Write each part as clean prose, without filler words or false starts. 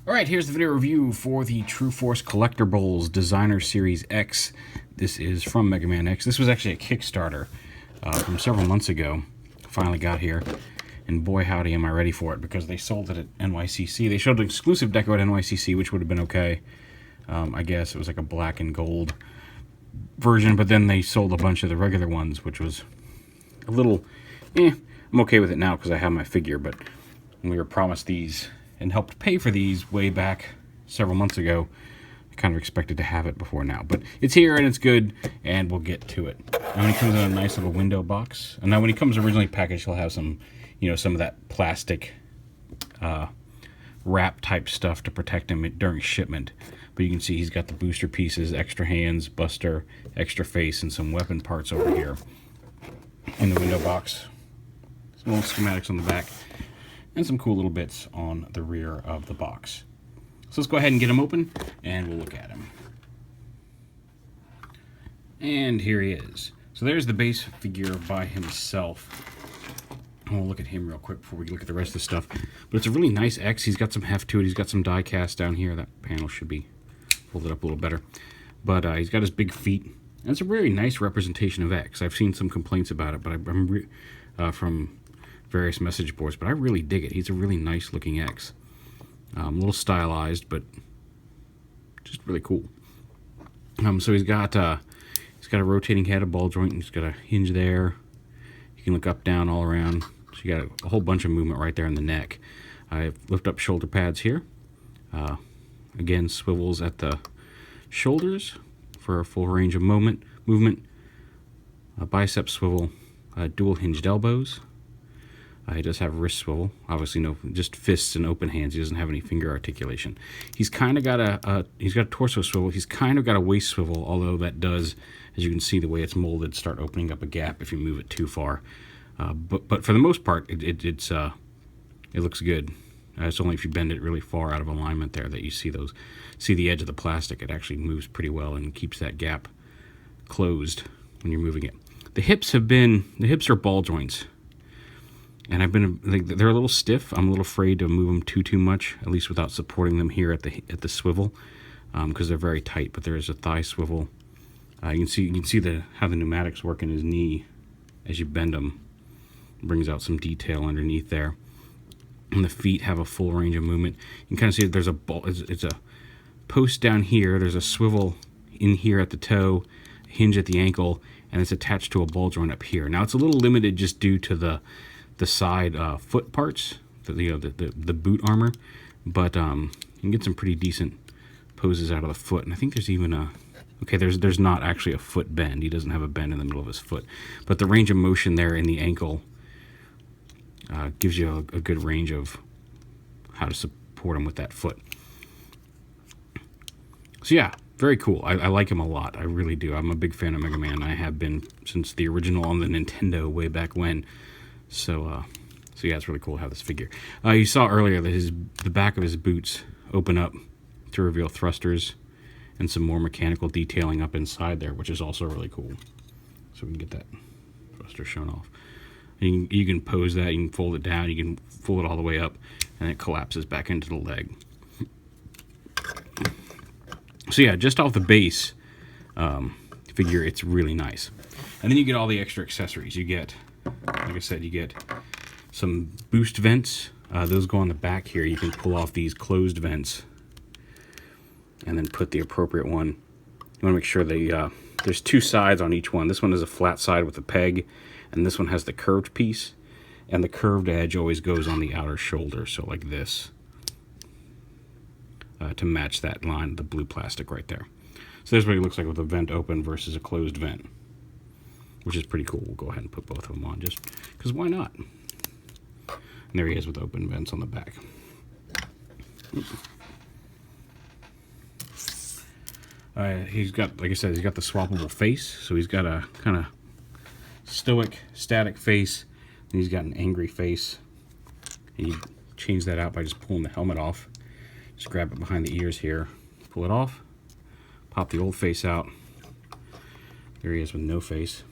Alright, here's the video review for the TruForce Collectibles Designer Series X. This is from MEGAMAN X. This was actually a Kickstarter from several months ago. Finally got here, and boy howdy am I ready for it, because they sold it at NYCC. They showed an exclusive deco at NYCC, which would have been okay. I guess it was like a black and gold version, but then they sold a bunch of the regular ones, which was a little, I'm okay with it now because I have my figure, but when we were promised these and helped pay for these way back several months ago, I kind of expected to have it before now. But it's here and it's good, and we'll get to it. And when it comes in a nice little window box, and now when he comes originally packaged, he'll have some, some of that plastic wrap type stuff to protect him during shipment. But you can see he's got the booster pieces, extra hands, buster, extra face, and some weapon parts over here in the window box. Some little schematics on the back, and some cool little bits on the rear of the box. So let's go ahead and get him open, and we'll look at him. And here he is. So there's the base figure by himself. We'll look at him real quick before we look at the rest of the stuff. But it's a really nice X. He's got some heft to it. He's got some die cast down here. That panel should be folded up a little better. But he's got his big feet. And it's a really nice representation of X. I've seen some complaints about it, but I'm from various message boards, but I really dig it. He's a really nice looking X. A little stylized, but just really cool. So he's got a rotating head, a ball joint, and he's got a hinge there. You can look up, down, all around. So you got a whole bunch of movement right there in the neck. I lift up shoulder pads here. Again, swivels at the shoulders for a full range of movement. A bicep swivel, dual hinged elbows. He does have wrist swivel. Obviously, no, just fists and open hands. He doesn't have any finger articulation. He's kind of got a torso swivel. He's kind of got a waist swivel, although that does, as you can see, the way it's molded, start opening up a gap if you move it too far. But for the most part, it looks good. It's only if you bend it really far out of alignment there that you see the edge of the plastic. It actually moves pretty well and keeps that gap closed when you're moving it. The hips are ball joints. And they're a little stiff. I'm a little afraid to move them too much, at least without supporting them here at the swivel, because they're very tight. But there is a thigh swivel. You can see how the pneumatics work in his knee as you bend them. It brings out some detail underneath there. And the feet have a full range of movement. You can kind of see that there's it's a post down here. There's a swivel in here at the toe, a hinge at the ankle, and it's attached to a ball joint up here. Now it's a little limited just due to the side foot parts, the boot armor, but you can get some pretty decent poses out of the foot. And I think there's even there's not actually a foot bend. He doesn't have a bend in the middle of his foot, but the range of motion there in the ankle gives you a good range of how to support him with that foot. So yeah, very cool. I like him a lot. I really do. I'm a big fan of Mega Man. I have been since the original on the Nintendo way back when. So yeah, it's really cool to have this figure. You saw earlier that the back of his boots open up to reveal thrusters and some more mechanical detailing up inside there, which is also really cool. So we can get that thruster shown off. And you can pose that, you can fold it down, you can fold it all the way up, and it collapses back into the leg. So yeah, just off the base figure, it's really nice. And then you get all the extra accessories. You get, like I said, you get some boost vents. Those go on the back here. You can pull off these closed vents and then put the appropriate one. You want to make sure there's two sides on each one. This one is a flat side with a peg, and this one has the curved piece, and the curved edge always goes on the outer shoulder, so like this, to match that line, the blue plastic right there. So there's what it looks like with a vent open versus a closed vent, which is pretty cool. We'll go ahead and put both of them on just because why not? And there he is with open vents on the back. He's got, like I said, he's got the swappable face. So he's got a kind of stoic, static face. And he's got an angry face. And you change that out by just pulling the helmet off. Just grab it behind the ears here. Pull it off. Pop the old face out. There he is with no face.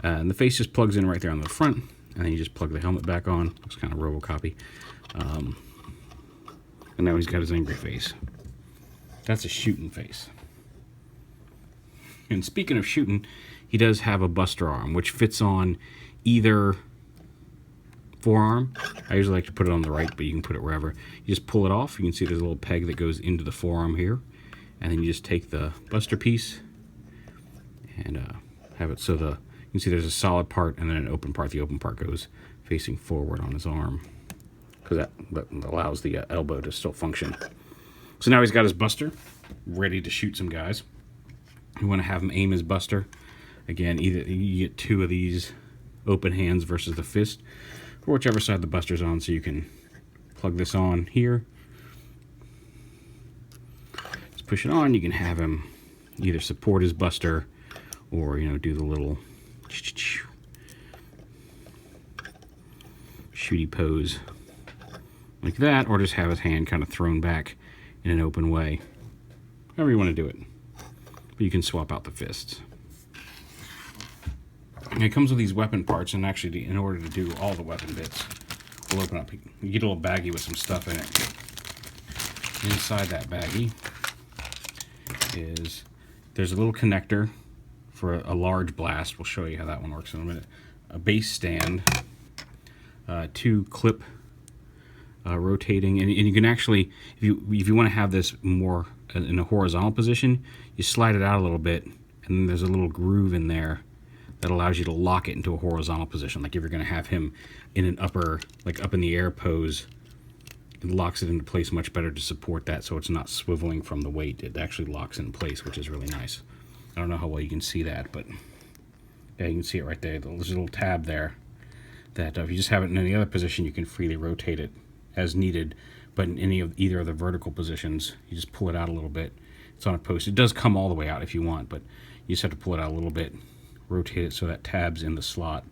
And the face just plugs in right there on the front. And then you just plug the helmet back on. Looks kind of Robocop-y. And now he's got his angry face. That's a shooting face. And speaking of shooting, he does have a buster arm, which fits on either forearm. I usually like to put it on the right, but you can put it wherever. You just pull it off. You can see there's a little peg that goes into the forearm here. And then you just take the buster piece and have it so you can see there's a solid part and then an open part. The open part goes facing forward on his arm because that allows the elbow to still function. So now he's got his buster ready to shoot some guys. You want to have him aim his buster. Again, either you get 2 of these open hands versus the fist, for whichever side the buster's on, so you can plug this on here. Just push it on. You can have him either support his buster or, do the little shooty pose like that, or just have his hand kind of thrown back in an open way. However you want to do it. But you can swap out the fists. And it comes with these weapon parts, and actually, in order to do all the weapon bits, we'll open up. You get a little baggie with some stuff in it. Inside that baggie there's a little connector for a large blast. We'll show you how that one works in a minute. A base stand, 2 clip rotating, and you can actually, if you want to have this more in a horizontal position, you slide it out a little bit, and then there's a little groove in there that allows you to lock it into a horizontal position. Like if you're going to have him in an upper, like up in the air pose, it locks it into place much better to support that, so it's not swiveling from the weight. It actually locks in place, which is really nice. I don't know how well you can see that, but yeah, you can see it right there. There's a little tab there that if you just have it in any other position, you can freely rotate it as needed. But in either of the vertical positions, you just pull it out a little bit. It's on a post. It does come all the way out if you want, but you just have to pull it out a little bit, rotate it so that tab's in the slot,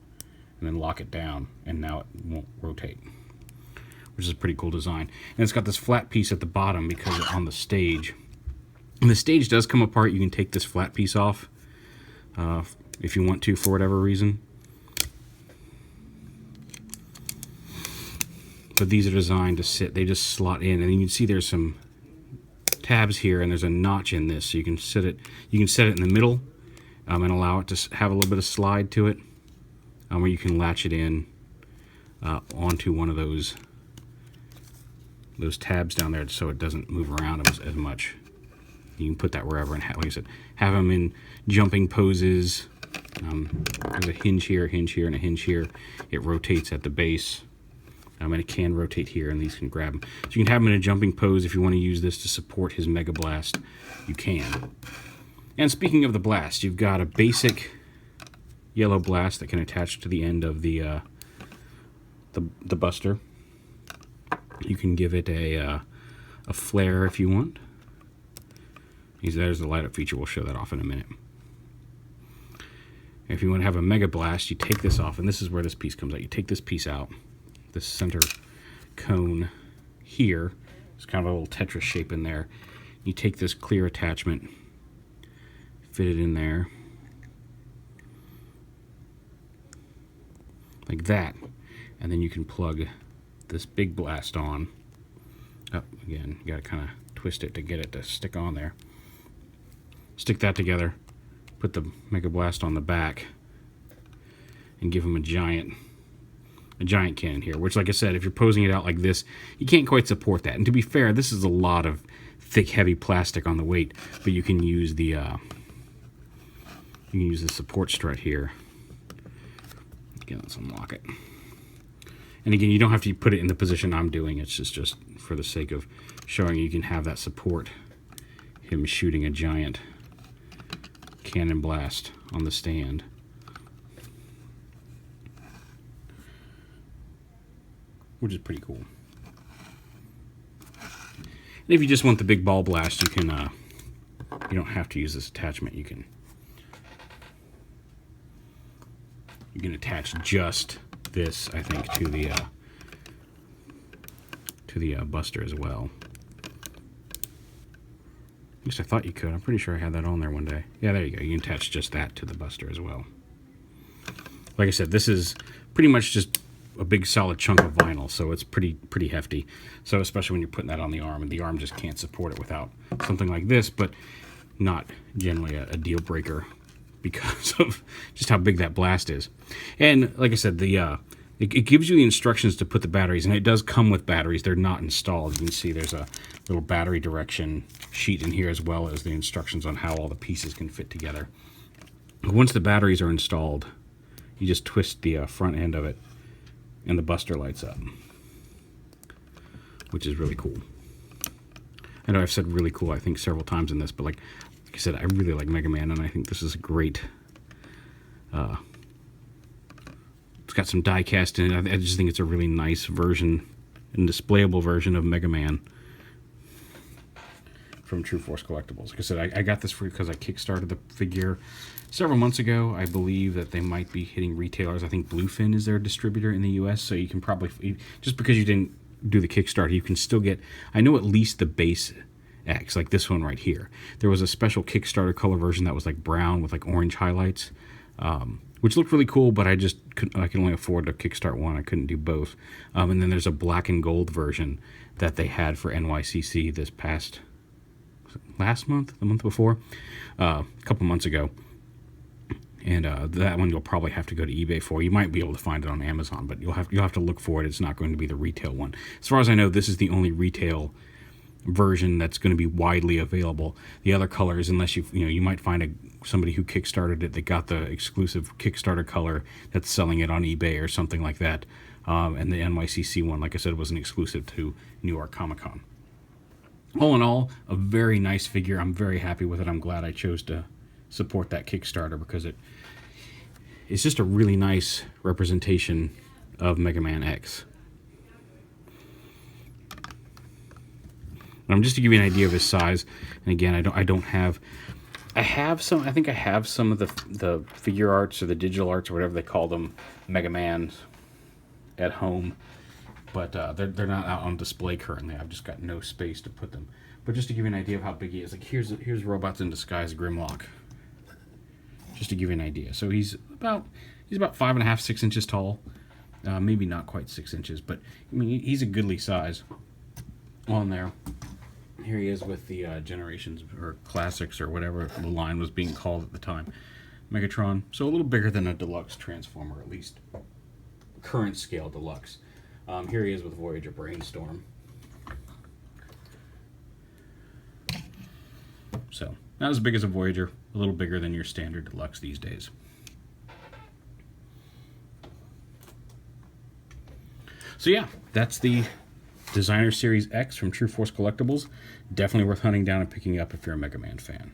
and then lock it down, and now it won't rotate, which is a pretty cool design. And it's got this flat piece at the bottom because on the stage, and the stage does come apart. You can take this flat piece off if you want to, for whatever reason. But these are designed to sit. They just slot in, and you can see there's some tabs here, and there's a notch in this, so you can set it. You can set it in the middle, and allow it to have a little bit of slide to it, where you can latch it in onto one of those tabs down there, so it doesn't move around as much. You can put that wherever, and like I said, have them in jumping poses. There's a hinge here, and a hinge here. It rotates at the base. And it can rotate here, and these can grab them. So you can have him in a jumping pose if you want to use this to support his Mega Blast. You can. And speaking of the blast, you've got a basic yellow blast that can attach to the end of the buster. You can give it a flare if you want. There's the light up feature. We'll show that off in a minute. If you want to have a Mega Blast, you take this off, and this is where this piece comes out. You take this piece out. This center cone here, it's kind of a little Tetris shape in there. You take this clear attachment, fit it in there like that, and then you can plug this big blast on. Oh, again, you got to kind of twist it to get it to stick on there. Stick that together, put the Mega Blast on the back, and give him a giant cannon here, which, like I said, if you're posing it out like this, you can't quite support that. And to be fair, this is a lot of thick, heavy plastic on the weight, but you can use the support strut here. Again, let's unlock it. And again, you don't have to put it in the position I'm doing. It's just for the sake of showing you can have that support him shooting a giant cannon blast on the stand. Which is pretty cool. And if you just want the big ball blast, you can you don't have to use this attachment. You can attach just this, I think, to the buster as well. At least I thought you could. I'm pretty sure I had that on there one day. Yeah, there you go. You can attach just that to the buster as well. Like I said, this is pretty much just a big solid chunk of vinyl, so it's pretty hefty. So especially when you're putting that on the arm, and the arm just can't support it without something like this, but not generally a deal breaker because of just how big that blast is. And like I said, it gives you the instructions to put the batteries, and it does come with batteries. They're not installed. You can see there's a little battery direction sheet in here, as well as the instructions on how all the pieces can fit together. Once the batteries are installed, you just twist the front end of it, and the buster lights up, which is really cool. I know I've said really cool, I think, several times in this, but like I said, I really like MEGAMAN, and I think this is a great... it's got some die cast in it. I just think it's a really nice version and displayable version of MEGAMAN from TruForce Collectibles. Like I said, I got this because I kickstarted the figure several months ago. I believe that they might be hitting retailers. I think Bluefin is their distributor in the US, so you can probably, just because you didn't do the Kickstarter, you can still get, I know, at least the base X, like this one right here. There was a special Kickstarter color version that was like brown with like orange highlights, which looked really cool, but I can only afford to kickstart one. I couldn't do both. And then there's a black and gold version that they had for NYCC this past, last month, the month before, a couple months ago. And that one you'll probably have to go to eBay for. You might be able to find it on Amazon, but you'll have to look for it. It's not going to be the retail one. As far as I know, this is the only retail version that's going to be widely available. The other colors, unless you might find somebody who kickstarted it that got the exclusive Kickstarter color that's selling it on eBay or something like that. And the NYCC one, like I said, was an exclusive to New York Comic Con. All in all, a very nice figure. I'm very happy with it. I'm glad I chose to support that Kickstarter because it's just a really nice representation of MEGAMAN X. Just to give you an idea of his size, and again, I have some of the figure arts or the digital arts or whatever they call them, MEGAMAN, at home, but they're not out on display currently. I've just got no space to put them. But just to give you an idea of how big he is, like here's Robots in Disguise Grimlock. Just to give you an idea. So he's about 5.5, 6 inches tall. Maybe not quite 6 inches, but I mean he's a goodly size on there. Here he is with the Generations or Classics or whatever the line was being called at the time, Megatron. So a little bigger than a deluxe Transformer, at least current scale deluxe. Here he is with Voyager Brainstorm. So not as big as a Voyager, a little bigger than your standard deluxe these days. So yeah, that's the Designer Series X from TruForce Collectibles. Definitely worth hunting down and picking up if you're a MEGAMAN fan.